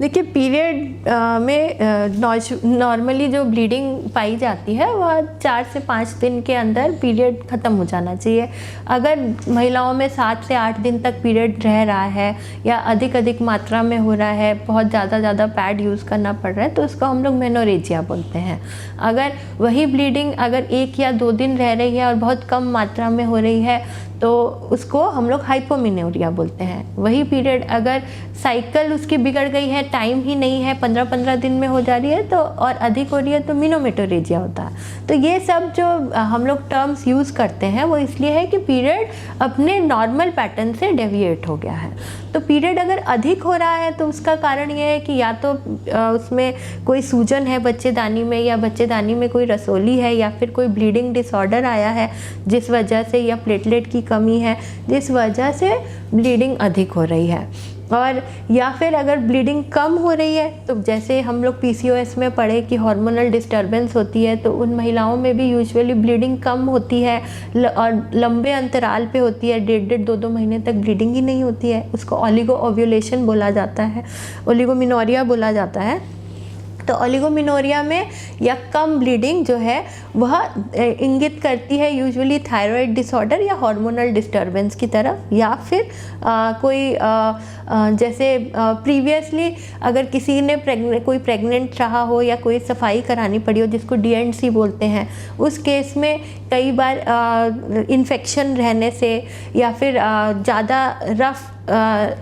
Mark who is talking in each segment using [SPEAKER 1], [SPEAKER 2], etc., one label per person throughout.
[SPEAKER 1] देखिए पीरियड में नॉर्मली जो ब्लीडिंग पाई जाती है वह 4 से 5 दिन के अंदर पीरियड ख़त्म हो जाना चाहिए। अगर महिलाओं में 7 से 8 दिन तक पीरियड रह रहा है या अधिक मात्रा में हो रहा है, बहुत ज़्यादा पैड यूज़ करना पड़ रहा है, तो उसको हम लोग मेनोरेजिया बोलते हैं। अगर वही ब्लीडिंग अगर 1 या 2 दिन रह रही है और बहुत कम मात्रा में हो रही है तो उसको हम लोग हाइपोमेनोरिया बोलते हैं। वही पीरियड अगर साइकिल उसकी बिगड़ गई है, टाइम ही नहीं है, 15-15 दिन में हो जा रही है तो और अधिक हो रही है तो मिनोमेटोरेजिया होता है। तो ये सब जो हम लोग टर्म्स यूज़ करते हैं वो इसलिए है कि पीरियड अपने नॉर्मल पैटर्न से डेविएट हो गया है। तो पीरियड अगर अधिक हो रहा है तो उसका कारण ये है कि या तो उसमें कोई सूजन है बच्चेदानी में, या बच्चेदानी में कोई रसोली है, या फिर कोई ब्लीडिंग डिसऑर्डर आया है जिस वजह से, या प्लेटलेट की कमी है जिस वजह से ब्लीडिंग अधिक हो रही है। और या फिर अगर ब्लीडिंग कम हो रही है तो जैसे हम लोग PCOS में पढ़े कि हार्मोनल डिस्टर्बेंस होती है, तो उन महिलाओं में भी यूजुअली ब्लीडिंग कम होती है और लंबे अंतराल पे होती है, 1.5 2 महीने तक ब्लीडिंग ही नहीं होती है। उसको ओलिगो ओव्यूलेशन बोला जाता है, ओलिगोमिनोरिया बोला जाता है। तो ओलिगोमिनोरिया में या कम ब्लीडिंग जो है वह इंगित करती है यूजुअली थायराइड डिसऑर्डर या हार्मोनल डिस्टर्बेंस की तरफ, या फिर जैसे प्रीवियसली अगर किसी ने कोई प्रेग्नेंट रहा हो या कोई सफाई करानी पड़ी हो जिसको DNC बोलते हैं, उस केस में कई बार इन्फेक्शन रहने से या फिर ज़्यादा रफ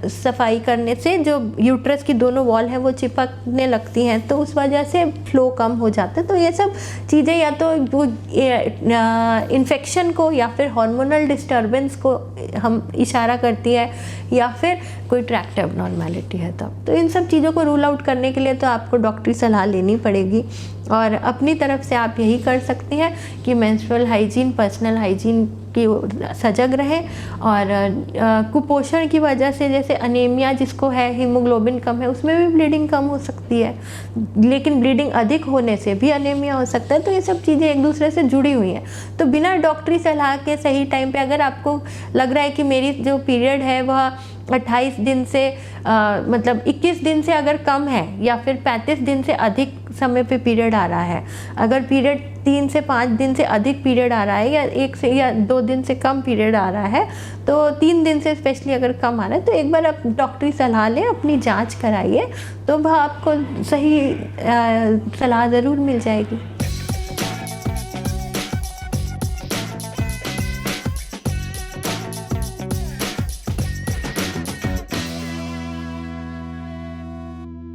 [SPEAKER 1] सफाई करने से जो यूट्रस की दोनों वॉल हैं वो चिपकने लगती हैं, तो उस वजह से फ्लो कम हो जाता है। तो ये सब चीज़ें या तो वो इन्फेक्शन को या फिर हार्मोनल डिस्टर्बेंस को हम इशारा करती है, या फिर कोई ट्रैक्ट एबनॉर्मेलिटी है तब। तो इन सब चीज़ों को रूल आउट करने के लिए तो आपको डॉक्टरी सलाह लेनी पड़ेगी। और अपनी तरफ से आप यही कर सकती हैं कि मेंस्ट्रुअल हाइजीन, पर्सनल हाइजीन की सजग रहें। और कुपोषण की वजह से जैसे अनीमिया जिसको है, हीमोग्लोबिन कम है, उसमें भी ब्लीडिंग कम हो सकती है, लेकिन ब्लीडिंग अधिक होने से भी अनीमिया हो सकता है। तो ये सब चीज़ें एक दूसरे से जुड़ी हुई हैं। तो बिना डॉक्टरी सलाह के सही टाइम पे अगर आपको लग रहा है कि मेरी जो पीरियड है वह 28 दिन से मतलब 21 दिन से अगर कम है, या फिर 35 दिन से अधिक समय पे पीरियड आ रहा है, अगर पीरियड 3 से 5 दिन से अधिक पीरियड आ रहा है, या 1 से या 2 दिन से कम पीरियड आ रहा है, तो 3 दिन से स्पेशली अगर कम आ रहा है, तो एक बार आप डॉक्टरी सलाह लें, अपनी जांच कराइए, तो वह आपको सही सलाह ज़रूर मिल जाएगी।